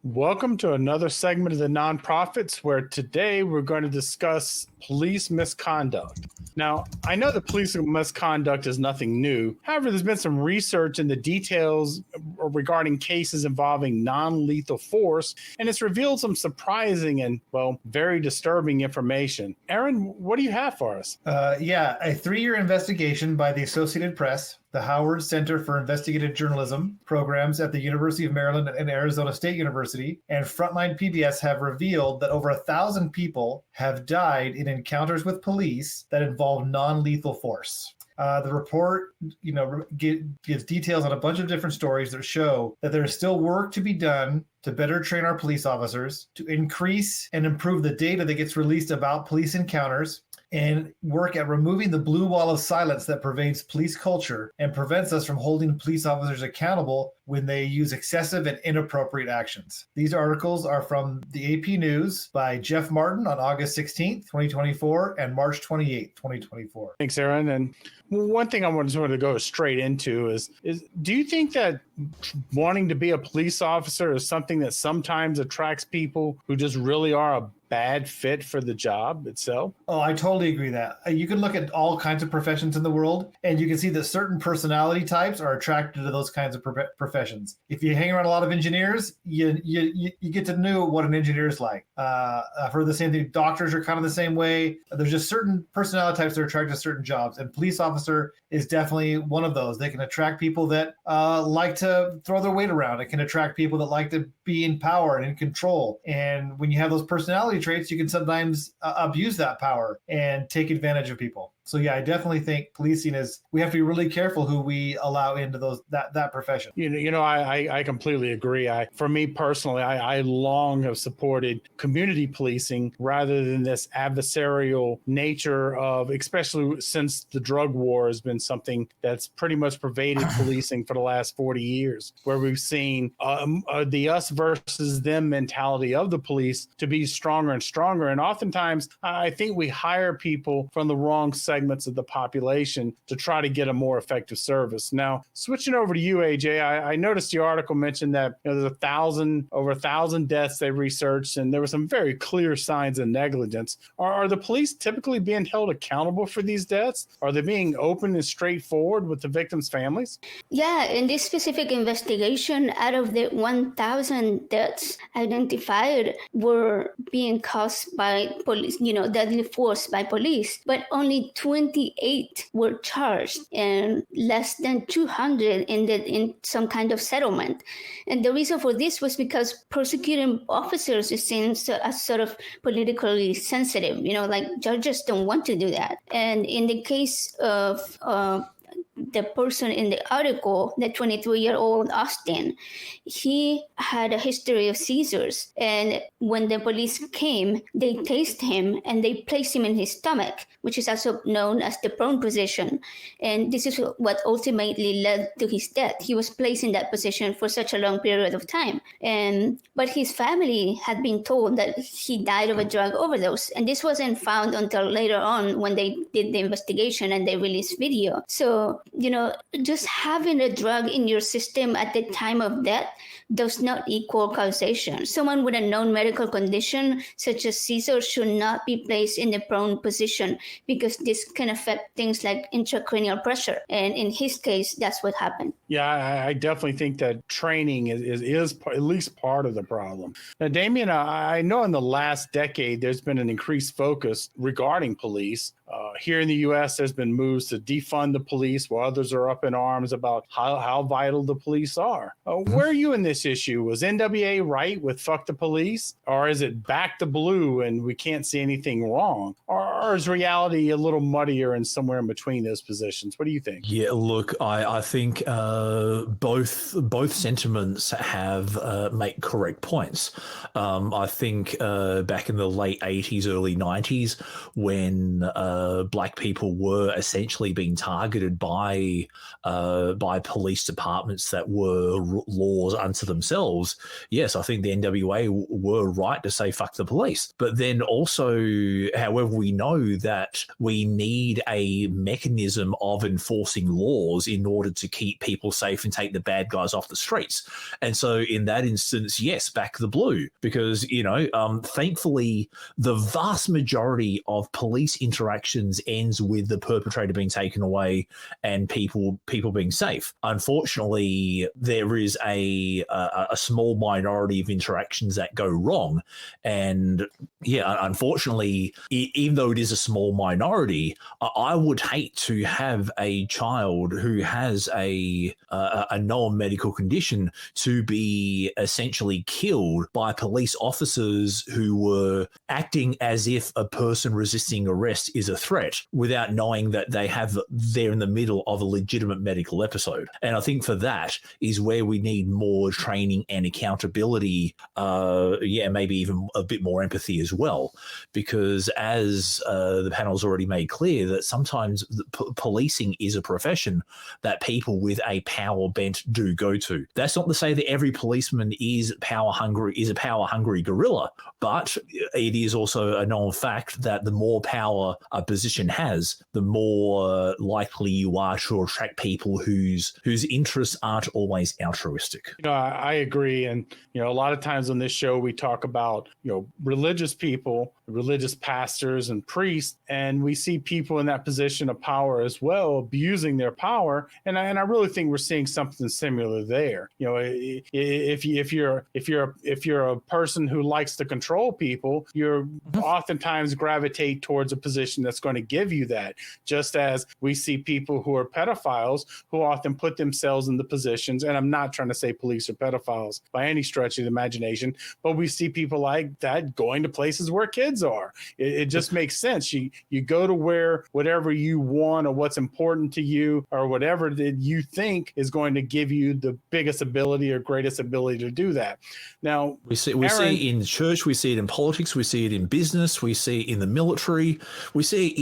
Welcome to another segment of the Nonprofits, where today we're going to discuss police misconduct. Now, I know that police misconduct is nothing new. However, there's been some research in the details regarding cases involving non-lethal force, and it's revealed some surprising and, very disturbing information. Aaron, what do you have for us? A 3-year investigation by the Associated Press, the Howard Center for Investigative Journalism programs at the University of Maryland and Arizona State University, and Frontline PBS have revealed that over 1,000 people have died in encounters with police that involve non-lethal force. The report, gives details on a bunch of different stories that show that there is still work to be done to better train our police officers, to increase and improve the data that gets released about police encounters, and work at removing the blue wall of silence that pervades police culture and prevents us from holding police officers accountable when they use excessive and inappropriate actions. These articles are from the AP News by Jeff Martin on August 16th, 2024, and March 28th, 2024. Thanks, Aaron. And one thing I wanted to go straight into is do you think that wanting to be a police officer is something that sometimes attracts people who just really are a bad fit for the job itself? Oh, I totally agree that. You can look at all kinds of professions in the world, and you can see that certain personality types are attracted to those kinds of professions. If you hang around a lot of engineers, you get to know what an engineer is like. I've heard the same thing. Doctors are kind of the same way. There's just certain personality types that are attracted to certain jobs, and police officer is definitely one of those. They can attract people that like to throw their weight around. It can attract people that like to be in power and in control. And when you have those personality traits, you can sometimes abuse that power and take advantage of people. So yeah, I definitely think policing we have to be really careful who we allow into that profession. I completely agree. For me personally, I long have supported community policing rather than this adversarial nature of, especially since the drug war has been something that's pretty much pervaded policing for the last 40 years, where we've seen the us versus them mentality of the police to be stronger and stronger. And oftentimes, I think we hire people from the wrong segments of the population to try to get a more effective service. Now, switching over to you, AJ, I noticed the article mentioned that there's over 1,000 deaths they researched, and there were some very clear signs of negligence. Are the police typically being held accountable for these deaths? Are they being open and straightforward with the victims' families? Yeah, in this specific investigation, out of the 1,000 deaths identified were being caused by police, deadly force by police, but only 28 were charged and less than 200 ended in some kind of settlement. And the reason for this was because prosecuting officers is seen as sort of politically sensitive, like judges don't want to do that. And in the case of the person in the article, the 23-year-old Austin, he had a history of seizures. And when the police came, they tased him and they placed him in his stomach, which is also known as the prone position. And this is what ultimately led to his death. He was placed in that position for such a long period of time. But his family had been told that he died of a drug overdose. And this wasn't found until later on when they did the investigation and they released video. So, just having a drug in your system at the time of death does not equal causation. Someone with a known medical condition, such as seizures, should not be placed in the prone position because this can affect things like intracranial pressure. And in his case, that's what happened. Yeah, I definitely think that training is at least part of the problem. Now, Damien, I know in the last decade, there's been an increased focus regarding police. Here in the U.S., there's been moves to defund the police, while others are up in arms about how vital the police are. Where are you in this issue? Was NWA right with fuck the police? Or is it back to blue and we can't see anything wrong? Or is reality a little muddier and somewhere in between those positions? What do you think? Yeah, look, I think both sentiments make correct points. I think back in the late 80s, early 90s, when black people were essentially being targeted by by police departments that were laws unto themselves, yes, I think the NWA were right to say fuck the police. But then also, however, we know that we need a mechanism of enforcing laws in order to keep people safe and take the bad guys off the streets. And so in that instance, yes, back the blue, because, thankfully, the vast majority of police interactions ends with the perpetrator being taken away and people being safe. Unfortunately, there is a small minority of interactions that go wrong. And yeah, unfortunately, even though it is a small minority, I would hate to have a child who has a known medical condition to be essentially killed by police officers who were acting as if a person resisting arrest is a threat without knowing that they're in the middle of a legitimate medical episode. And I think for that is where we need more training and accountability, maybe even a bit more empathy as well, because as the panel's already made clear, that sometimes policing is a profession that people with a power bent do go to. That's not to say that every policeman is a power hungry gorilla, but it is also a known fact that the more power a position has, the more likely you are to attract people whose interests aren't always altruistic. I agree. And, a lot of times on this show, we talk about, religious people, religious pastors and priests, and we see people in that position of power as well, abusing their power. And I really think we're seeing something similar there. If you're a person who likes to control people, you're oftentimes gravitate towards a position that's going to give you that. Just as we see people who are pedophiles who often put themselves in the positions, and I'm not trying to say police are pedophiles by any stretch of the imagination, but we see people like that going to places where kids are. It just makes sense. You go to where whatever you want or what's important to you or whatever that you think is going to give you the biggest ability or greatest ability to do that. Now, we see it in the church, we see it in politics, we see it in business, we see it in the military, we see it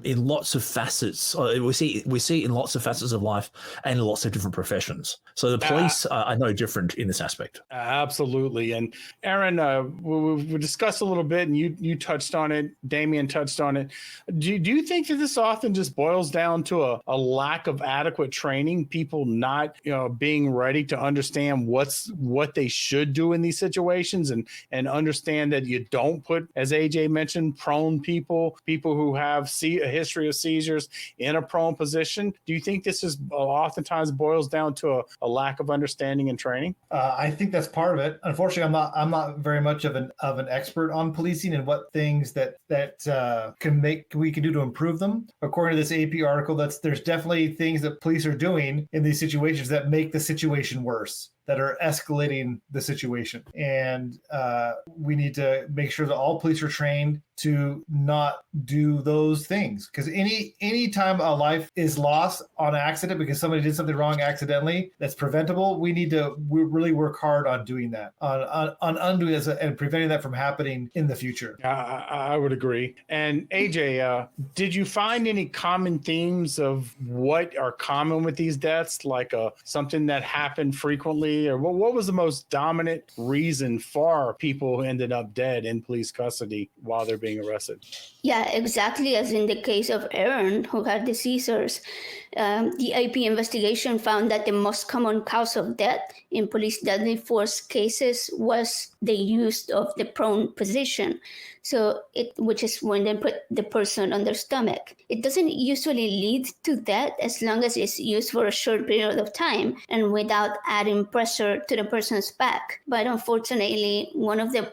in lots of facets. We see it in lots of facets of life and in lots of different professions. So the police are no different in this aspect. Absolutely. And Aaron, we discussed a little bit, and you touched on it. Damien touched on it. Do you think that this often just boils down to a lack of adequate training? People not being ready to understand what they should do in these situations, and understand that you don't put, as AJ mentioned, prone people who have a history of seizures in a prone position. Do you think this is oftentimes boils down to a lack of understanding and training? I think that's part of it. Unfortunately, I'm not very much of an expert on policing and what things that we can do to improve them. According to this AP article, there's definitely things that police are doing in these situations that make the situation worse, that are escalating the situation. And we need to make sure that all police are trained to not do those things. Because any time a life is lost on accident because somebody did something wrong accidentally that's preventable, we need to really work hard on doing that, on undoing this and preventing that from happening in the future. I would agree. And AJ, did you find any common themes of what are common with these deaths, like something that happened frequently, or what was the most dominant reason for people who ended up dead in police custody while they're being arrested? Yeah, exactly as in the case of Aaron, who had the seizures. The AP investigation found that the most common cause of death in police deadly force cases was the use of the prone position. So which is when they put the person on their stomach. It doesn't usually lead to death as long as it's used for a short period of time and without adding pressure to the person's back. But unfortunately, one of the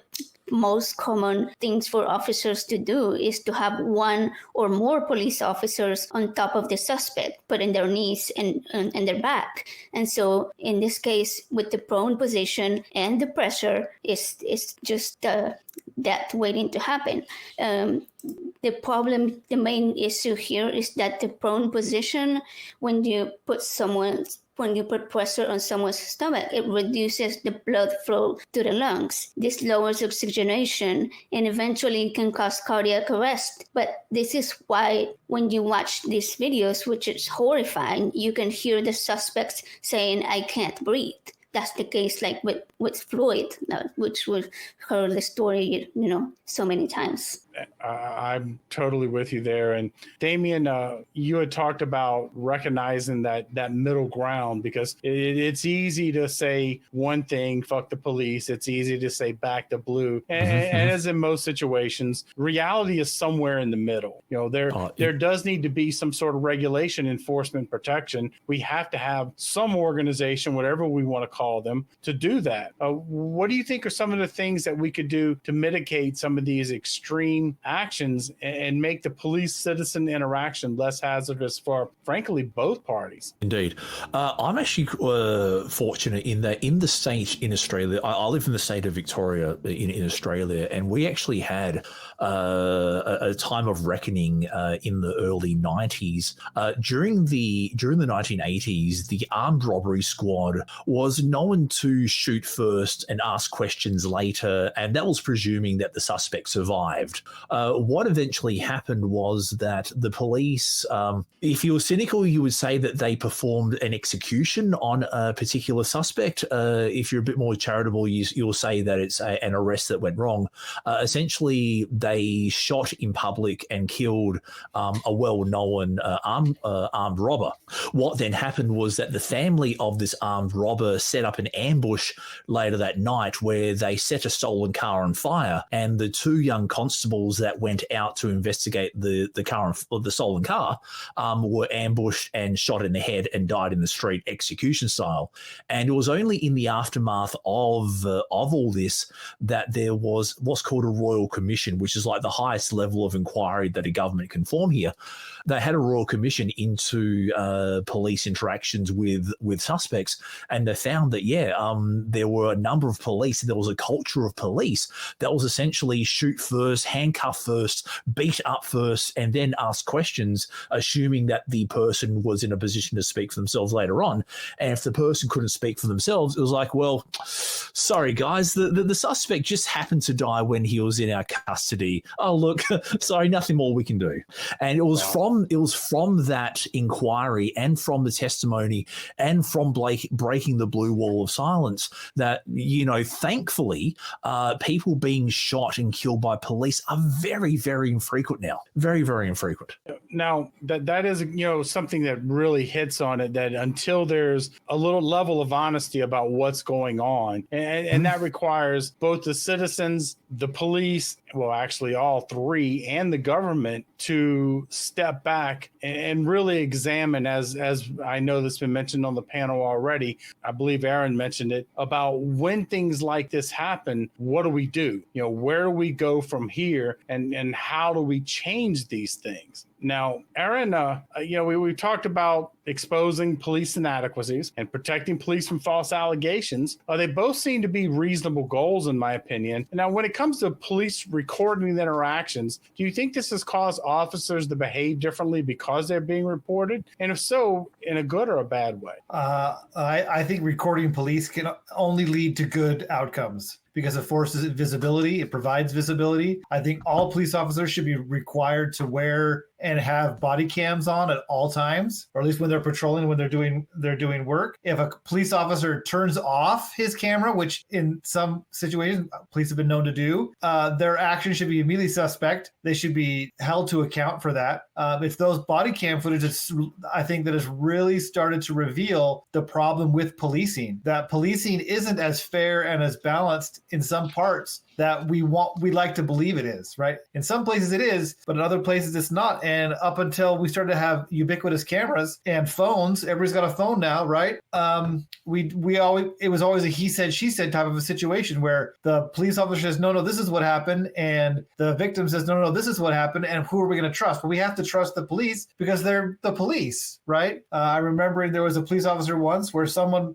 most common things for officers to do is to have one or more police officers on top of the suspect, putting their knees and their back. And so in this case, with the prone position and the pressure, it's just death waiting to happen. The main issue here is that the prone position, when you put someone's when you put pressure on someone's stomach, it reduces the blood flow to the lungs. This lowers oxygenation and eventually can cause cardiac arrest. But this is why when you watch these videos, which is horrifying, you can hear the suspects saying, "I can't breathe." That's the case like with Floyd, which we've heard the story, so many times. I'm totally with you there. And Damien, you had talked about recognizing that middle ground, because it's easy to say one thing, fuck the police. It's easy to say back the blue. And as in most situations, reality is somewhere in the middle. There does need to be some sort of regulation, enforcement, protection. We have to have some organization, whatever we want to call them, to do that. What do you think are some of the things that we could do to mitigate some of these extreme actions and make the police citizen interaction less hazardous for, frankly, both parties? Indeed. I'm actually fortunate in that in the state in Australia, I live in the state of Victoria in Australia, and we actually had a time of reckoning in the early 90s. During the 1980s, the armed robbery squad was known to shoot first and ask questions later, and that was presuming that the suspect survived. What eventually happened was that the police, if you were cynical, you would say that they performed an execution on a particular suspect. If you're a bit more charitable, you'll say that it's an arrest that went wrong. Essentially, they shot in public and killed a well-known armed robber. What then happened was that the family of this armed robber set up an ambush later that night where they set a stolen car on fire, and the two young constables that went out to investigate the stolen car were ambushed and shot in the head and died in the street, execution style. And it was only in the aftermath of all this that there was what's called a royal commission, which is like the highest level of inquiry that a government can form here. They had a royal commission into police interactions with suspects, and they found that there were a number of police. There was a culture of police that was essentially shoot first, handcuff first, beat up first, and then ask questions, assuming that the person was in a position to speak for themselves later on. And if the person couldn't speak for themselves, it was like, well, sorry guys, the suspect just happened to die when he was in our custody. Oh look, sorry, nothing more we can do. And it was from that inquiry and from the testimony and from breaking the blue wall of silence that, thankfully, people being shot and killed by police are very, very infrequent now. Very, very infrequent. Now, that is, something that really hits on it, that until there's a little level of honesty about what's going on, and that requires both the citizens, the police, well, actually all three, and the government to step back and really examine, as I know that's been mentioned on the panel already. I believe Aaron mentioned it, about when things like this happen, what do we do? Where do we go from here, and how do we change these things? Now, Aaron, we talked about exposing police inadequacies and protecting police from false allegations. They both seem to be reasonable goals, in my opinion. Now, when it comes to police recording the interactions, do you think this has caused officers to behave differently because they're being reported? And if so, in a good or a bad way? I think recording police can only lead to good outcomes, because it forces visibility. It provides visibility. I think all police officers should be required to wear and have body cams on at all times, or at least when they're patrolling, when they're doing work. If a police officer turns off his camera, which in some situations police have been known to do, their action should be immediately suspect. They should be held to account for that. It's those body cam footage, I think, that has really started to reveal the problem with policing, that policing isn't as fair and as balanced in some parts that we like to believe it is, right? In some places it is, but in other places it's not. And up until we started to have ubiquitous cameras and phones, everybody's got a phone now, right? It was always a he said, she said type of a situation where the police officer says, no, this is what happened. And the victim says, no, this is what happened. And who are we going to trust? Well, we have to trust the police because they're the police, right? I remember there was a police officer once where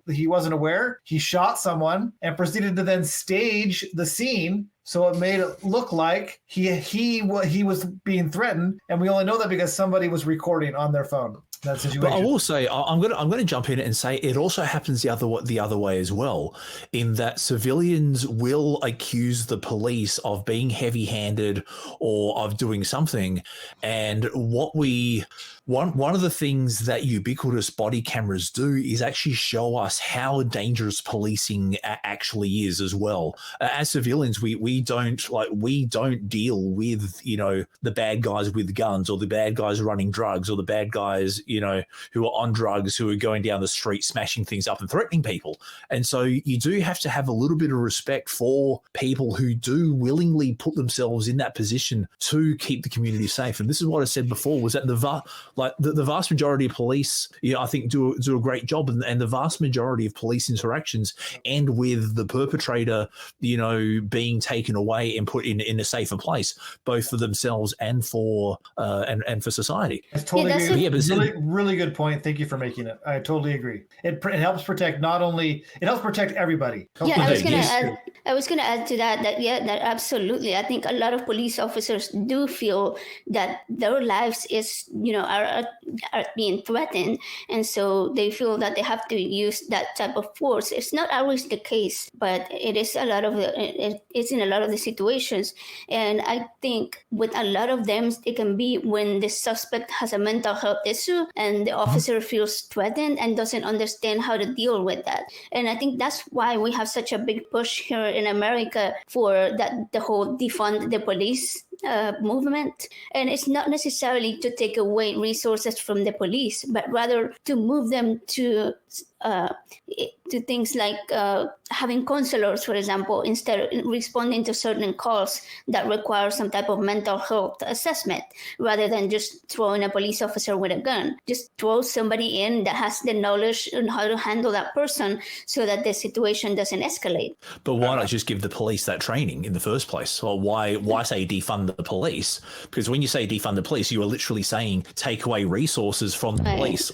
he wasn't aware, he shot someone and proceeded to then stage the scene So it made it look like he was being threatened, and we only know that because somebody was recording on their phone that situation. But I will say, I'm going to jump in and say it also happens the other way as well, in that civilians will accuse the police of being heavy-handed or of doing something, and one of the things that ubiquitous body cameras do is actually show us how dangerous policing actually is as well. As civilians, we don't deal with, the bad guys with guns, or the bad guys running drugs, or the bad guys, who are on drugs, who are going down the street smashing things up and threatening people. And so you do have to have a little bit of respect for people who do willingly put themselves in that position to keep the community safe. And this is what I said before, was that the vast majority of police, I think do a great job, and the vast majority of police interactions end with the perpetrator, being taken away and put in a safer place, both for themselves and for society. I totally agree. Really good point. Thank you for making it. I totally agree. It helps protect it helps protect everybody. I was gonna add to that absolutely. I think a lot of police officers do feel that their lives are being threatened, and so they feel that they have to use that type of force. It's not always the case, but it's in a lot of the situations. And I think with a lot of them, it can be when the suspect has a mental health issue and the officer feels threatened and doesn't understand how to deal with that. And I think that's why we have such a big push here in America for the whole defund the police movement. And it's not necessarily to take away resources from the police, but rather to move them to things like having counselors, for example, instead of responding to certain calls that require some type of mental health assessment, rather than just throwing a police officer with a gun. Just throw somebody in that has the knowledge on how to handle that person so that the situation doesn't escalate. But why not just give the police that training in the first place? Or why say defund the police? Because when you say defund the police, you are literally saying take away resources from the police,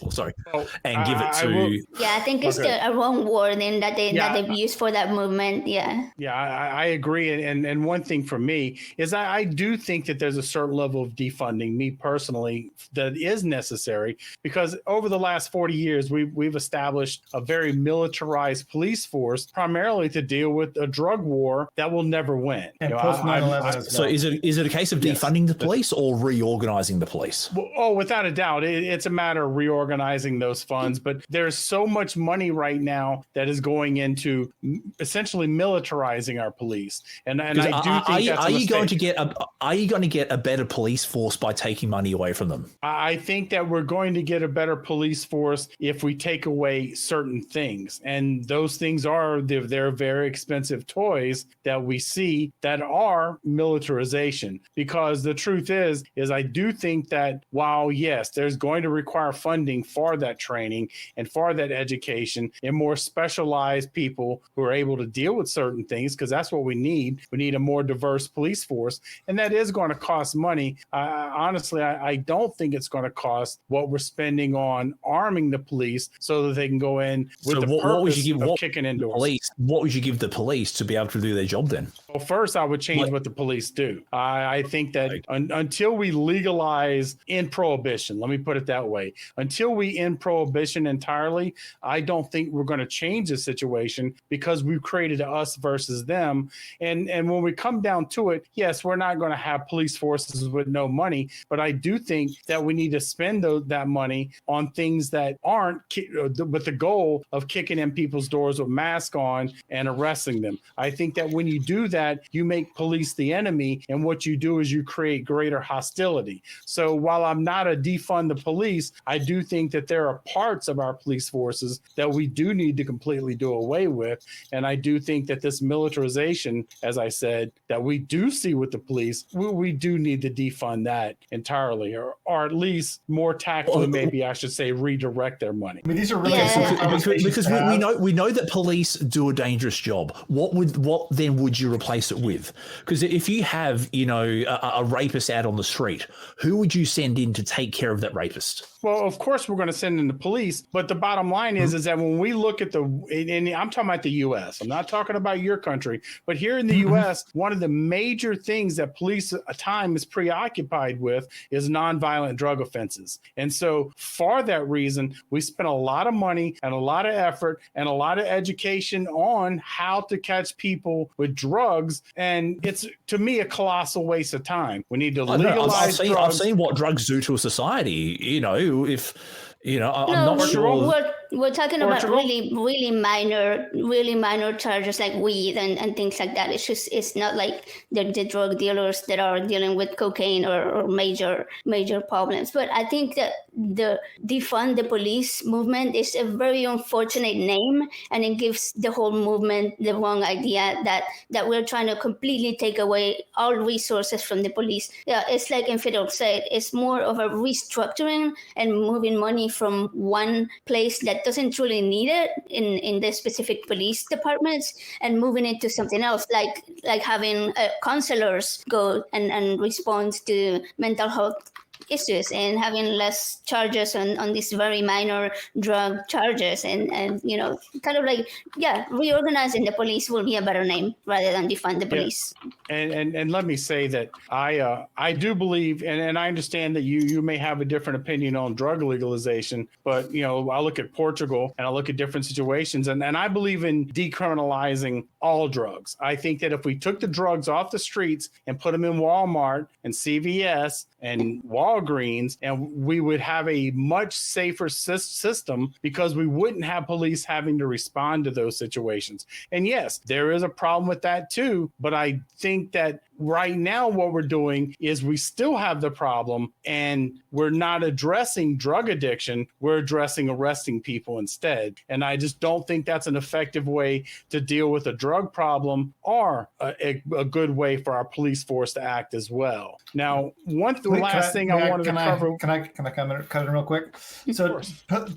and give it to... I think it's a wrong wording that they've used for that movement. I agree. And one thing for me is I do think that there's a certain level of defunding, me personally, that is necessary, because over the last 40 years, we've established a very militarized police force, primarily to deal with a drug war that will never win. And post 9/11 as well. So is it a case of defunding the police or reorganizing the police? Well, without a doubt, it's a matter of reorganizing those funds. But there's so much money right now that is going into essentially militarizing our police, and I do think that's a mistake. Are you going to get a better police force by taking money away from them? I think that we're going to get a better police force if we take away certain things, and those things are they're very expensive toys that we see that are militarization. Because the truth is I do think that while yes, there's going to require funding for that training and for that education and more specialized people who are able to deal with certain things, because that's what we need. We need a more diverse police force, and that is going to cost money. Honestly, I don't think it's going to cost what we're spending on arming the police so that they can go in with kicking in doors. What would you give the police to be able to do their job then? Well, first, I would change what the police do. I think that until we legalize in prohibition, let me put it that way, until we end prohibition entirely, I don't think we're going to change the situation, because we've created a us versus them. And when we come down to it, yes, we're not going to have police forces with no money, but I do think that we need to spend that money on things that aren't with the goal of kicking in people's doors with masks on and arresting them. I think that when you do that, you make police the enemy, and what you do is you create greater hostility. So while I'm not a defund the police, I do think that there are parts of our police forces that we do need to completely do away with. And I do think that this militarization, as I said, that we do see with the police, we do need to defund that entirely, or at least more tactfully, maybe I should say, redirect their money. I mean, these are really because we know that police do a dangerous job. What then would you replace it with? Because if you have, a rapist out on the street, who would you send in to take care of that rapist? Well, of course we're going to send in the police, but the bottom line is that when we look at and I'm talking about the U.S., I'm not talking about your country, but here in the U.S., one of the major things that police at time is preoccupied with is nonviolent drug offenses. And so for that reason, we spent a lot of money and a lot of effort and a lot of education on how to catch people with drugs. And it's, to me, a colossal waste of time. We need to legalize drugs. I've seen what drugs do to a society. You know, if you know, I'm not sure. We're talking about really minor charges like weed and things like that. It's not like the drug dealers that are dealing with cocaine or major problems. But I think that the Defund the Police movement is a very unfortunate name, and it gives the whole movement the wrong idea that we're trying to completely take away all resources from the police. Yeah, it's like Infidel said, it's more of a restructuring and moving money from one place that doesn't truly need it in the specific police departments and moving it to something else, like having counselors go and respond to mental health issues and having less charges on these very minor drug charges and you know, kind of like, reorganizing the police will be a better name rather than defund the police. And let me say that I do believe, and I understand that you may have a different opinion on drug legalization, but you know, I look at Portugal and I look at different situations, and I believe in decriminalizing all drugs. I think that if we took the drugs off the streets and put them in Walmart and CVS and Walgreens, and we would have a much safer system because we wouldn't have police having to respond to those situations. And yes, there is a problem with that too, but I think that right now what we're doing is we still have the problem, and we're not addressing drug addiction, we're addressing arresting people instead. And I just don't think that's an effective way to deal with a drug problem, or a good way for our police force to act as well. Now, last thing I wanted to cover. Can I cut in real quick? So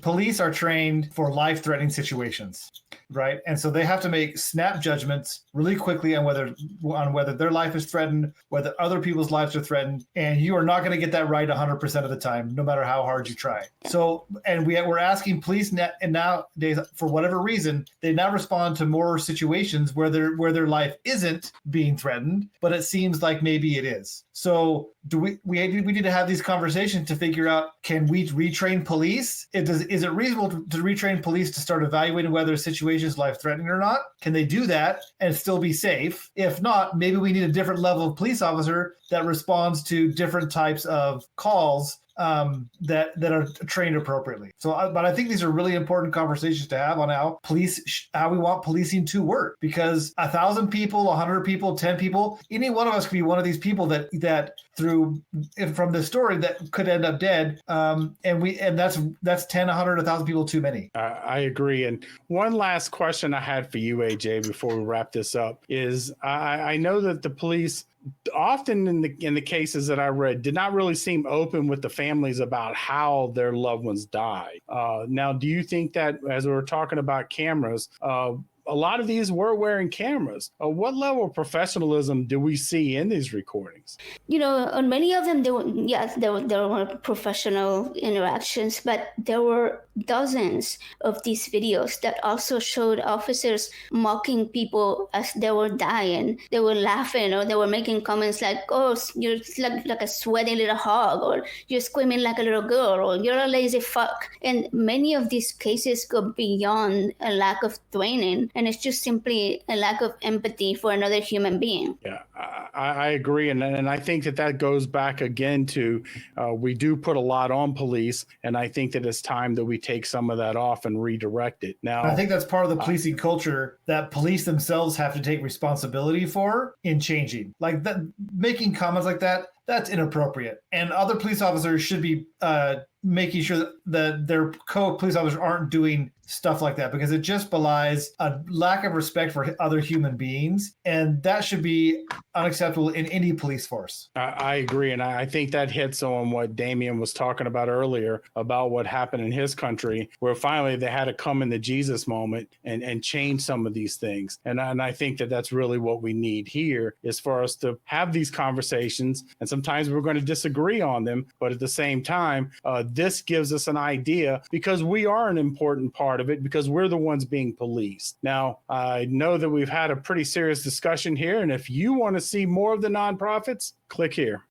police are trained for life-threatening situations, right? And so they have to make snap judgments really quickly on whether their life is threatened, whether other people's lives are threatened, and you are not going to get that right 100% of the time, no matter how hard you try. So, and we're asking police and nowadays, for whatever reason, they now respond to more situations where their life isn't being threatened, but it seems like maybe it is. So we need to have these conversations to figure out, can we retrain police? Is it reasonable to retrain police to start evaluating whether a situation is life-threatening or not? Can they do that and still be safe? If not, maybe we need a different level of police officer that responds to different types of calls that are trained appropriately. So, but I think these are really important conversations to have on how we want policing to work, because 1,000 people, 100 people, 10 people, any one of us could be one of these people that from the story that could end up dead. And that's 10, 100, 1,000 people too many. I agree. And one last question I had for you, AJ, before we wrap this up is I know that the police often in the cases that I read did not really seem open with the families about how their loved ones died. Now, do you think that, as we were talking about cameras, a lot of these were wearing cameras? What level of professionalism do we see in these recordings? You know, on many of them, there were professional interactions, but there were dozens of these videos that also showed officers mocking people as they were dying. They were laughing, or they were making comments like, "Oh, you're like a sweaty little hog," or "You're screaming like a little girl," or "You're a lazy fuck." And many of these cases go beyond a lack of training, and it's just simply a lack of empathy for another human being. Yeah, I agree. And I think that goes back again to we do put a lot on police, and I think that it's time that we take some of that off and redirect it. Now, I think that's part of the policing culture that police themselves have to take responsibility for in changing. Like that, making comments like that, that's inappropriate. And other police officers should be making sure that their co-police officers aren't doing stuff like that, because it just belies a lack of respect for other human beings. And that should be unacceptable in any police force. I agree. And I think that hits on what Damien was talking about earlier about what happened in his country, where finally they had to come in the Jesus moment and change some of these things. And I think that that's really what we need here, is for us to have these conversations. And sometimes we're going to disagree on them. But at the same time, this gives us an idea, because we are an important part of it, because we're the ones being policed. Now, I know that we've had a pretty serious discussion here. And if you want to see more of the nonprofits, click here.